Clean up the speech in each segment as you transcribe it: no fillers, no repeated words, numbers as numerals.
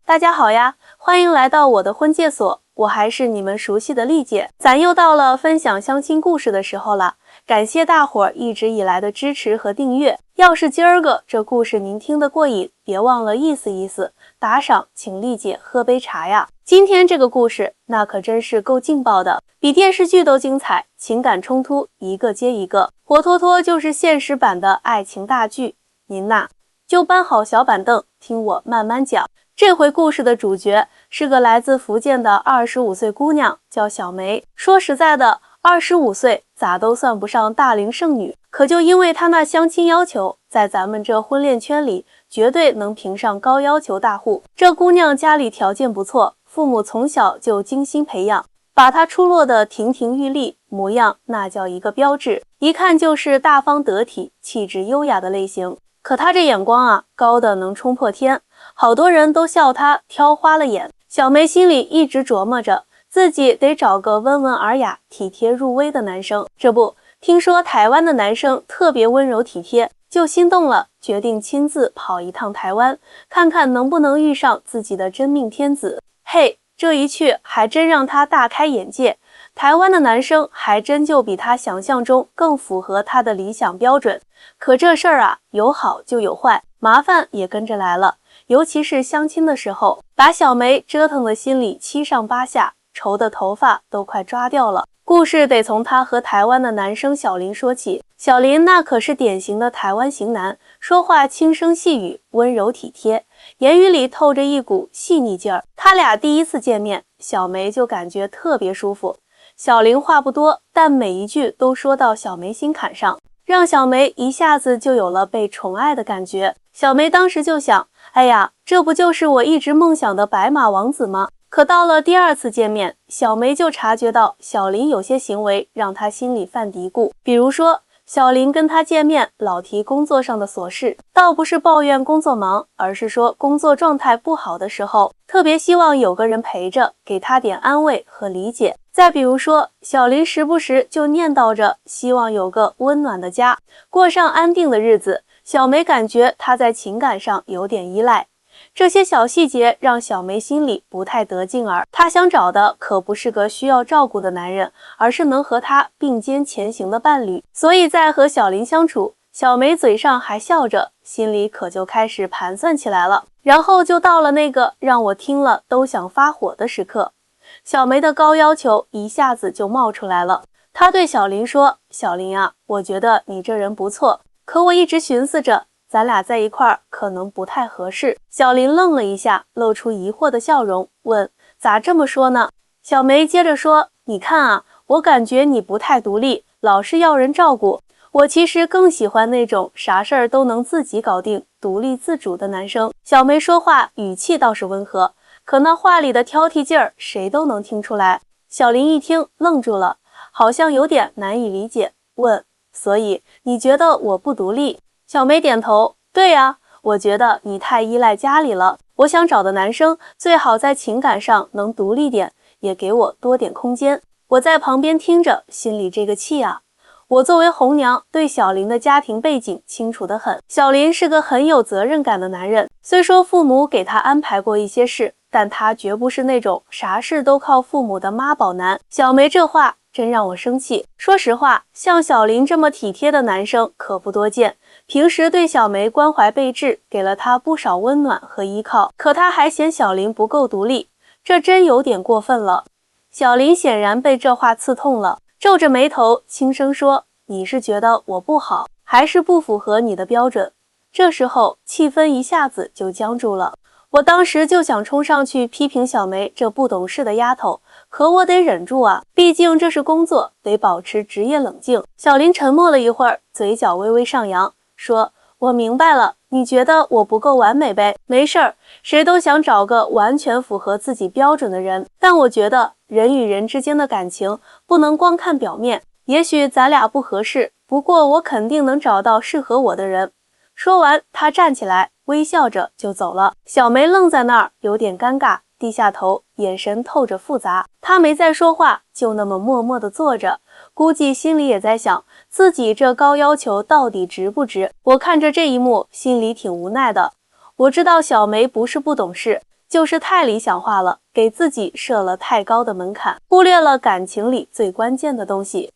大家好呀，欢迎来到我的婚介所，我还是你们熟悉的丽姐。咱又到了分享相亲故事的时候了，感谢大伙儿一直以来的支持和订阅。要是今儿个这故事您听得过瘾，别忘了意思，打赏请丽姐喝杯茶呀。今天这个故事那可真是够劲爆的，比电视剧都精彩，情感冲突一个接一个，活脱脱就是现实版的爱情大剧。您呐，就搬好小板凳，听我慢慢讲。这回故事的主角是个来自福建的25岁姑娘，叫小梅。说实在的，25岁咋都算不上大龄剩女，可就因为她那相亲要求，在咱们这婚恋圈里绝对能评上高要求大户。这姑娘家里条件不错，父母从小就精心培养，把她出落得亭亭玉立，模样那叫一个标致，一看就是大方得体、气质优雅的类型。可她这眼光啊，高的能冲破天，好多人都笑她挑花了眼。小梅心里一直琢磨着，自己得找个温文尔雅、体贴入微的男生。这不，听说台湾的男生特别温柔体贴，就心动了，决定亲自跑一趟台湾，看看能不能遇上自己的真命天子。嘿，这一去还真让她大开眼界，台湾的男生还真就比她想象中更符合她的理想标准。可这事儿啊，有好就有坏，麻烦也跟着来了。尤其是相亲的时候，把小梅折腾的心里七上八下，愁的头发都快抓掉了。故事得从她和台湾的男生小林说起。小林那可是典型的台湾型男，说话轻声细语，温柔体贴，言语里透着一股细腻劲儿。他俩第一次见面，小梅就感觉特别舒服。小林话不多，但每一句都说到小梅心坎上，让小梅一下子就有了被宠爱的感觉。小梅当时就想，哎呀，这不就是我一直梦想的白马王子吗？可到了第二次见面，小梅就察觉到小林有些行为让她心里犯嘀咕。比如说，小林跟她见面老提工作上的琐事，倒不是抱怨工作忙，而是说工作状态不好的时候，特别希望有个人陪着，给她点安慰和理解。再比如说，小林时不时就念叨着希望有个温暖的家，过上安定的日子。小梅感觉他在情感上有点依赖，这些小细节让小梅心里不太得劲儿。她想找的可不是个需要照顾的男人，而是能和她并肩前行的伴侣。所以在和小林相处，小梅嘴上还笑着，心里可就开始盘算起来了。然后就到了那个让我听了都想发火的时刻，小梅的高要求一下子就冒出来了。她对小林说，小林啊，我觉得你这人不错，可我一直寻思着，咱俩在一块儿可能不太合适。小林愣了一下，露出疑惑的笑容，问，咋这么说呢？小梅接着说，你看啊，我感觉你不太独立，老是要人照顾。我其实更喜欢那种啥事儿都能自己搞定、独立自主的男生。小梅说话语气倒是温和，可那话里的挑剔劲儿谁都能听出来。小林一听愣住了，好像有点难以理解，问，所以你觉得我不独立？小梅点头，对啊，我觉得你太依赖家里了。我想找的男生最好在情感上能独立点，也给我多点空间。我在旁边听着，心里这个气啊。我作为红娘，对小林的家庭背景清楚得很。小林是个很有责任感的男人，虽说父母给他安排过一些事，但他绝不是那种啥事都靠父母的妈宝男。小梅这话真让我生气。说实话，像小林这么体贴的男生可不多见，平时对小梅关怀备至，给了她不少温暖和依靠。可他还嫌小林不够独立，这真有点过分了。小林显然被这话刺痛了，皱着眉头轻声说，你是觉得我不好，还是不符合你的标准？这时候气氛一下子就僵住了。我当时就想冲上去批评小梅这不懂事的丫头，可我得忍住啊，毕竟这是工作，得保持职业冷静。小林沉默了一会儿，嘴角微微上扬，说，我明白了，你觉得我不够完美呗？没事儿，谁都想找个完全符合自己标准的人，但我觉得人与人之间的感情不能光看表面，也许咱俩不合适，不过我肯定能找到适合我的人。说完，他站起来，微笑着就走了。小梅愣在那儿，有点尴尬，低下头，眼神透着复杂。她没再说话，就那么默默地坐着，估计心里也在想，自己这高要求到底值不值。我看着这一幕，心里挺无奈的。我知道小梅不是不懂事，就是太理想化了，给自己设了太高的门槛，忽略了感情里最关键的东西。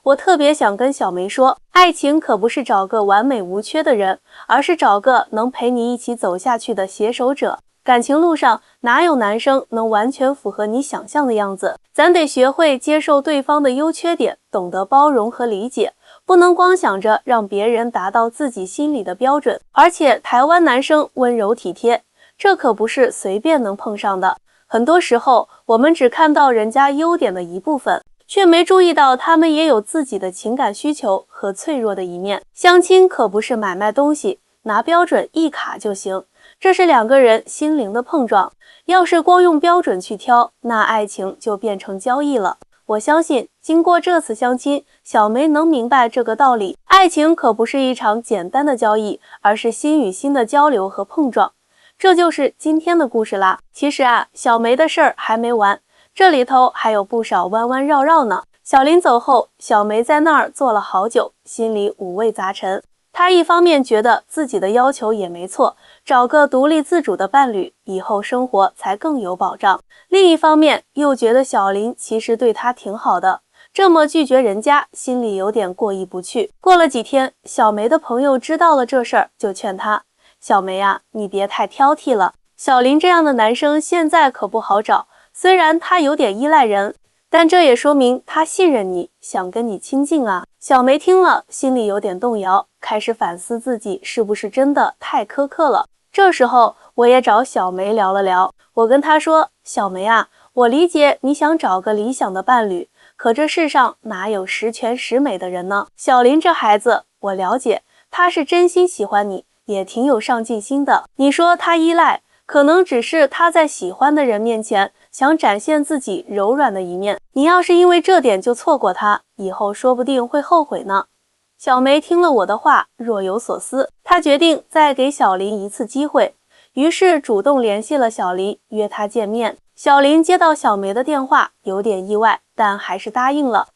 我特别想跟小梅说，爱情可不是找个完美无缺的人，而是找个能陪你一起走下去的携手者。感情路上哪有男生能完全符合你想象的样子？咱得学会接受对方的优缺点，懂得包容和理解，不能光想着让别人达到自己心里的标准。而且台湾男生温柔体贴，这可不是随便能碰上的。很多时候我们只看到人家优点的一部分，却没注意到他们也有自己的情感需求和脆弱的一面。相亲可不是买卖东西，拿标准一卡就行，这是两个人心灵的碰撞。要是光用标准去挑，那爱情就变成交易了。我相信经过这次相亲，小梅能明白这个道理。爱情可不是一场简单的交易，而是心与心的交流和碰撞。这就是今天的故事啦。其实啊，小梅的事儿还没完，这里头还有不少弯弯绕绕呢。小林走后，小梅在那儿坐了好久，心里五味杂陈。她一方面觉得自己的要求也没错，找个独立自主的伴侣，以后生活才更有保障。另一方面又觉得小林其实对她挺好的，这么拒绝人家，心里有点过意不去。过了几天，小梅的朋友知道了这事儿，就劝她，小梅啊，你别太挑剔了，小林这样的男生现在可不好找，虽然他有点依赖人，但这也说明他信任你，想跟你亲近啊。小梅听了，心里有点动摇，开始反思自己是不是真的太苛刻了。这时候我也找小梅聊了聊，我跟她说，小梅啊，我理解你想找个理想的伴侣，可这世上哪有十全十美的人呢？小林这孩子，我了解，他是真心喜欢你，也挺有上进心的。你说他依赖，可能只是他在喜欢的人面前想展现自己柔软的一面，你要是因为这点就错过他，以后说不定会后悔呢。小梅听了我的话，若有所思，她决定再给小林一次机会，于是主动联系了小林，约他见面。小林接到小梅的电话，有点意外，但还是答应了。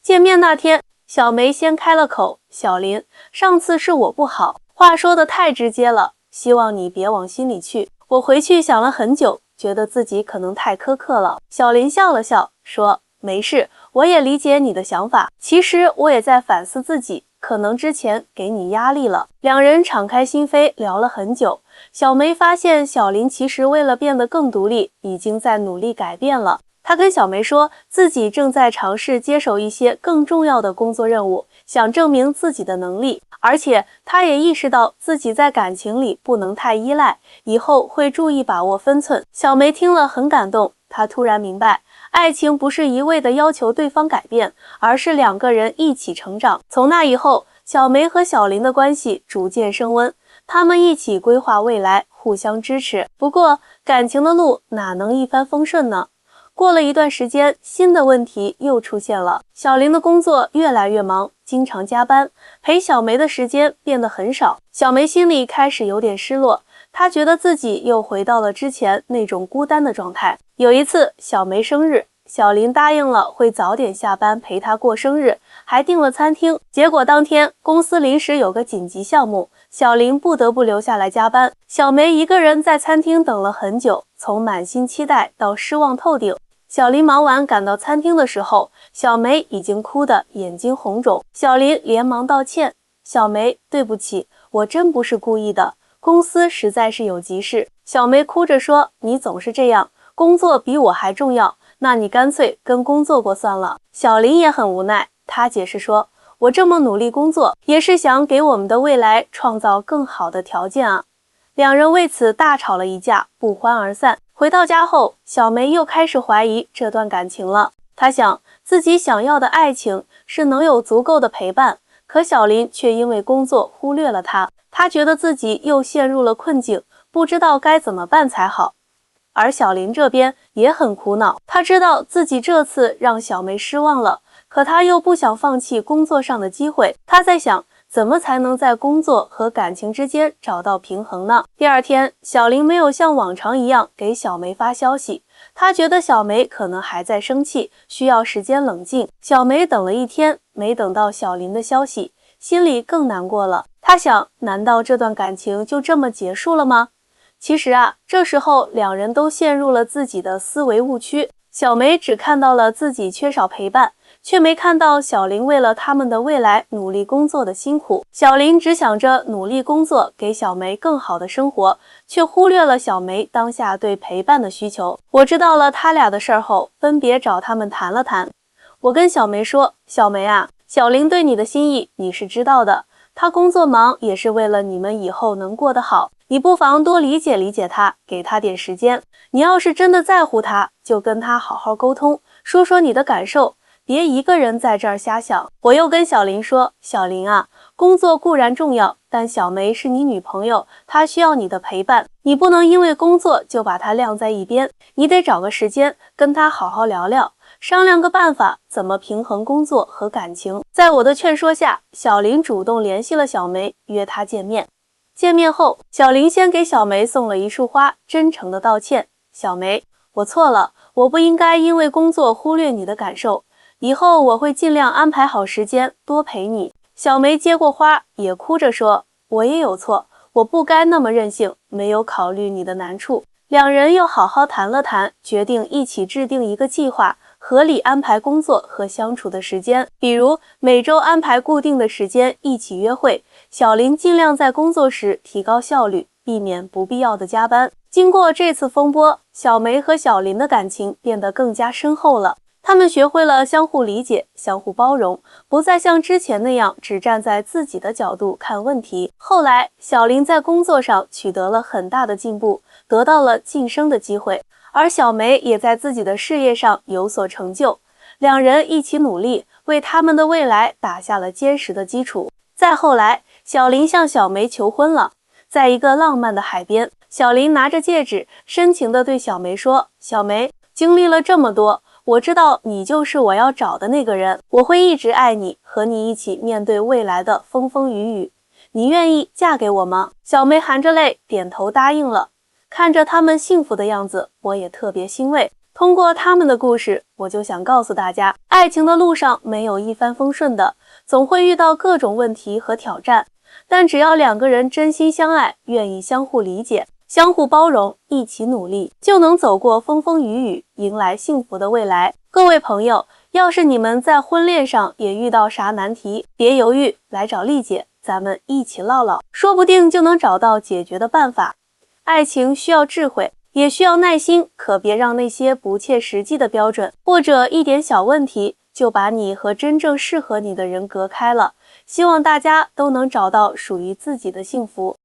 见面那天，小梅先开了口，小林，上次是我不好，话说得太直接了，希望你别往心里去。我回去想了很久，觉得自己可能太苛刻了。小林笑了笑，说，没事，我也理解你的想法，其实我也在反思自己，可能之前给你压力了。两人敞开心扉聊了很久，小梅发现小林其实为了变得更独立，已经在努力改变了。她跟小梅说，自己正在尝试接手一些更重要的工作任务，想证明自己的能力，而且她也意识到自己在感情里不能太依赖，以后会注意把握分寸。小梅听了很感动，她突然明白，爱情不是一味的要求对方改变，而是两个人一起成长。从那以后，小梅和小林的关系逐渐升温，他们一起规划未来，互相支持。不过，感情的路哪能一帆风顺呢？过了一段时间，新的问题又出现了。小林的工作越来越忙，经常加班，陪小梅的时间变得很少。小梅心里开始有点失落，她觉得自己又回到了之前那种孤单的状态。有一次，小梅生日，小林答应了会早点下班陪她过生日，还订了餐厅。结果当天公司临时有个紧急项目，小林不得不留下来加班。小梅一个人在餐厅等了很久，从满心期待到失望透顶。小林忙完赶到餐厅的时候，小梅已经哭得眼睛红肿。小林连忙道歉，小梅，对不起，我真不是故意的，公司实在是有急事。小梅哭着说，你总是这样，工作比我还重要，那你干脆跟工作过算了。小林也很无奈，他解释说，我这么努力工作，也是想给我们的未来创造更好的条件啊。两人为此大吵了一架，不欢而散。回到家后，小梅又开始怀疑这段感情了。她想，自己想要的爱情是能有足够的陪伴，可小林却因为工作忽略了她。她觉得自己又陷入了困境，不知道该怎么办才好。而小林这边也很苦恼，他知道自己这次让小梅失望了，可他又不想放弃工作上的机会。他在想，怎么才能在工作和感情之间找到平衡呢？第二天，小林没有像往常一样给小梅发消息，他觉得小梅可能还在生气，需要时间冷静。小梅等了一天，没等到小林的消息，心里更难过了。他想，难道这段感情就这么结束了吗？其实啊，这时候两人都陷入了自己的思维误区。小梅只看到了自己缺少陪伴，却没看到小林为了他们的未来努力工作的辛苦。小林只想着努力工作，给小梅更好的生活，却忽略了小梅当下对陪伴的需求。我知道了他俩的事儿后，分别找他们谈了谈。我跟小梅说，小梅啊，小林对你的心意你是知道的，他工作忙也是为了你们以后能过得好，你不妨多理解理解他，给他点时间。你要是真的在乎他，就跟他好好沟通，说说你的感受，别一个人在这儿瞎想。我又跟小林说，小林啊，工作固然重要，但小梅是你女朋友，她需要你的陪伴，你不能因为工作就把她晾在一边，你得找个时间跟她好好聊聊，商量个办法，怎么平衡工作和感情。在我的劝说下，小林主动联系了小梅，约她见面。见面后，小林先给小梅送了一束花，真诚的道歉。小梅，我错了，我不应该因为工作忽略你的感受，以后我会尽量安排好时间，多陪你。小梅接过花，也哭着说，我也有错，我不该那么任性，没有考虑你的难处。两人又好好谈了谈，决定一起制定一个计划，合理安排工作和相处的时间，比如每周安排固定的时间一起约会，小林尽量在工作时提高效率，避免不必要的加班。经过这次风波，小梅和小林的感情变得更加深厚了。他们学会了相互理解、相互包容，不再像之前那样只站在自己的角度看问题。后来，小林在工作上取得了很大的进步，得到了晋升的机会，而小梅也在自己的事业上有所成就。两人一起努力，为他们的未来打下了坚实的基础。再后来，小林向小梅求婚了，在一个浪漫的海边，小林拿着戒指，深情地对小梅说，小梅，经历了这么多，我知道你就是我要找的那个人，我会一直爱你，和你一起面对未来的风风雨雨。你愿意嫁给我吗？小梅含着泪点头答应了。看着他们幸福的样子，我也特别欣慰。通过他们的故事，我就想告诉大家，爱情的路上没有一帆风顺的，总会遇到各种问题和挑战。但只要两个人真心相爱，愿意相互理解、相互包容，一起努力，就能走过风风雨雨，迎来幸福的未来。各位朋友，要是你们在婚恋上也遇到啥难题，别犹豫，来找丽姐，咱们一起唠唠，说不定就能找到解决的办法。爱情需要智慧，也需要耐心，可别让那些不切实际的标准，或者一点小问题，就把你和真正适合你的人隔开了。希望大家都能找到属于自己的幸福。